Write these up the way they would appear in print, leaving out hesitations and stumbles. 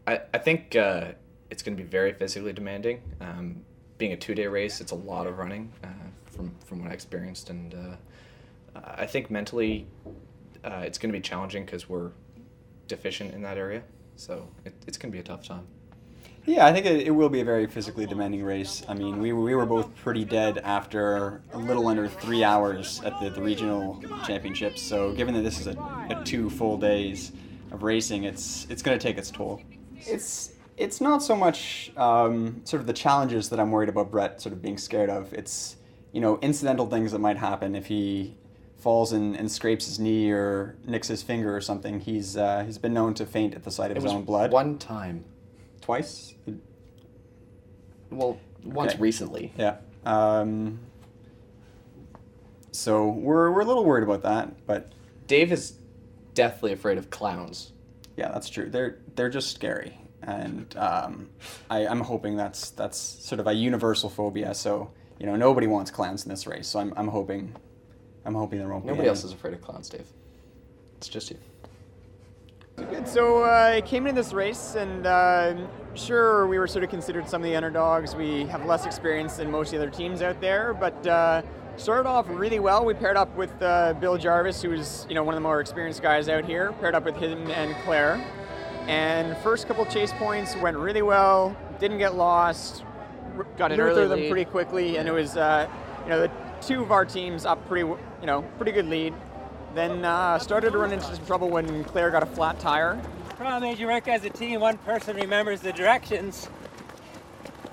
I think it's going to be very physically demanding. Being a 2-day race, it's a lot of running from what I experienced, and I think mentally it's going to be challenging because we're deficient in that area. So it's going to be a tough time. Yeah, I think it will be a very physically demanding race. I mean, we were both pretty dead after a little under 3 hours at the regional championships. So given that this is a 2 full days of racing, it's going to take its toll. It's not so much sort of the challenges that I'm worried about Brett sort of being scared of. It's, incidental things that might happen if he falls and scrapes his knee or nicks his finger or something. He's been known to faint at the sight of his own blood. One time. Twice? Well, once Okay. recently. Yeah. So we're a little worried about that, but Dave is deathly afraid of clowns. yeah, that's true. They're just scary, and I'm hoping that's sort of a universal phobia. So nobody wants clowns in this race. So I'm hoping there won't be Nobody any. else is afraid of clowns, Dave. It's just you. Good. So I came into this race, and sure, we were sort of considered some of the underdogs. We have less experience than most of the other teams out there, but started off really well. We paired up with Bill Jarvis, who was one of the more experienced guys out here. Paired up with him and Claire, and first couple chase points went really well. Didn't get lost. Got an Blew early through them lead. pretty quickly, and it was the two of our teams up pretty good lead. Then started to run into some trouble when Claire got a flat tire. Problem is you work as a team, one person remembers the directions,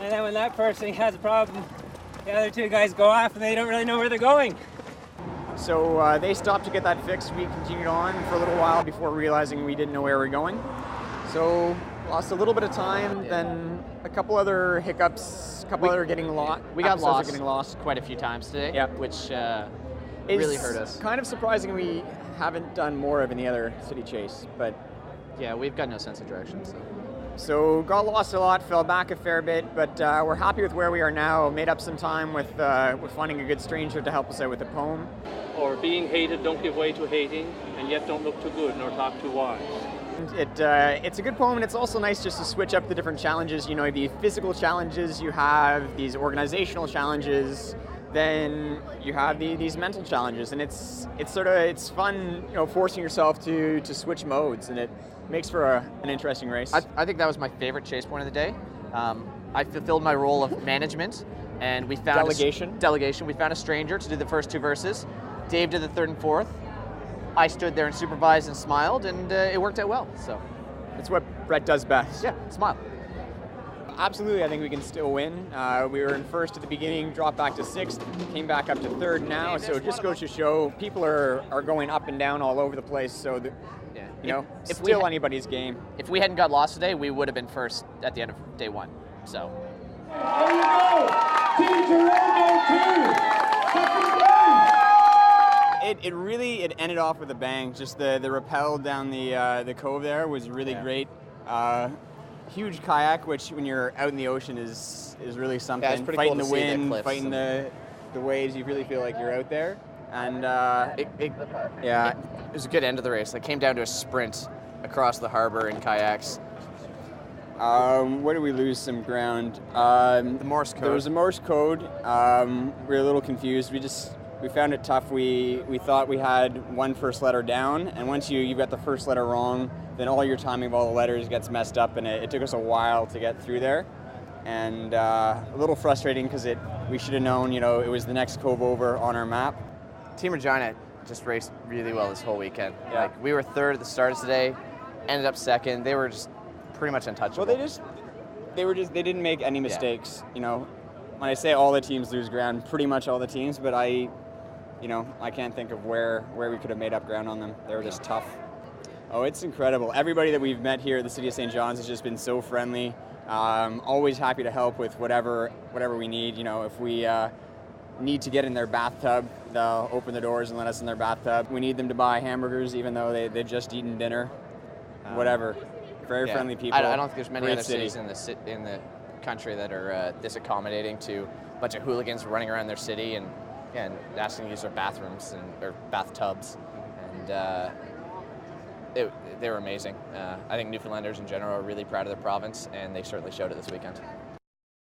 and then when that person has a problem, the other two guys go off and they don't really know where they're going. So they stopped to get that fixed. We continued on for a little while before realizing we didn't know where we were going. So lost a little bit of time, then a couple other hiccups, other getting lost. We got lost. Getting lost. Quite a few times today, Yeah. which It's really hurt us. kind of surprising we haven't done more of any other city chase, but Yeah, we've got no sense of direction. so got lost a lot, fell back a fair bit, but we're happy with where we are now. Made up some time with finding a good stranger to help us out with the poem. Or being hated, don't give way to hating, and yet don't look too good nor talk too wise. It's a good poem, and it's also nice just to switch up the different challenges. The physical challenges you have, these organizational challenges, then you have these mental challenges, and it's fun, forcing yourself to switch modes, and it makes for an interesting race. I think that was my favorite chase point of the day. I fulfilled my role of management, and we found Delegation. We found a stranger to do the first two verses. Dave did the third and fourth. I stood there and supervised and smiled, and it worked out well. So It's what Brett does best. yeah, smile. Absolutely, I think we can still win. We were in first at the beginning, dropped back to sixth, came back up to third now. So it just goes to show people are going up and down all over the place. So If we still ha- anybody's game. If we hadn't got lost today, we would have been first at the end of day one. So There you go! Team Toronto 2! It ended off with a bang. Just the rappel down the cove there was really great. Huge kayak, which when you're out in the ocean is really something. Yeah, it's pretty fighting cool to the see the wind, cliffs fighting the waves, you really feel like you're out there. And it was a good end of the race. It came down to a sprint across the harbor in kayaks. where did we lose some ground? The Morse code. There was a Morse code. We were a little confused. We found it tough. We thought we had one first letter down, and once you got the first letter wrong, then all your timing of all the letters gets messed up, and it took us a while to get through there. And a little frustrating because we should have known, it was the next cove over on our map. Team Regina just raced really well this whole weekend. Yeah. Like, we were third at the start of today, ended up second. They were just pretty much untouchable. Well, they didn't make any mistakes. When I say all the teams lose ground, pretty much all the teams, but I can't think of where we could have made up ground on them. They were just tough. Oh, it's incredible. Everybody that we've met here at the City of St. John's has just been so friendly. Always happy to help with whatever we need. If we need to get in their bathtub, they'll open the doors and let us in their bathtub. We need them to buy hamburgers, even though they've just eaten dinner. Whatever. Very friendly people. I don't think there's many Great other city. cities in the country that are this accommodating to a bunch of hooligans running around their city and asking to use their bathrooms or bathtubs. And they were amazing. I think Newfoundlanders in general are really proud of their province, and they certainly showed it this weekend.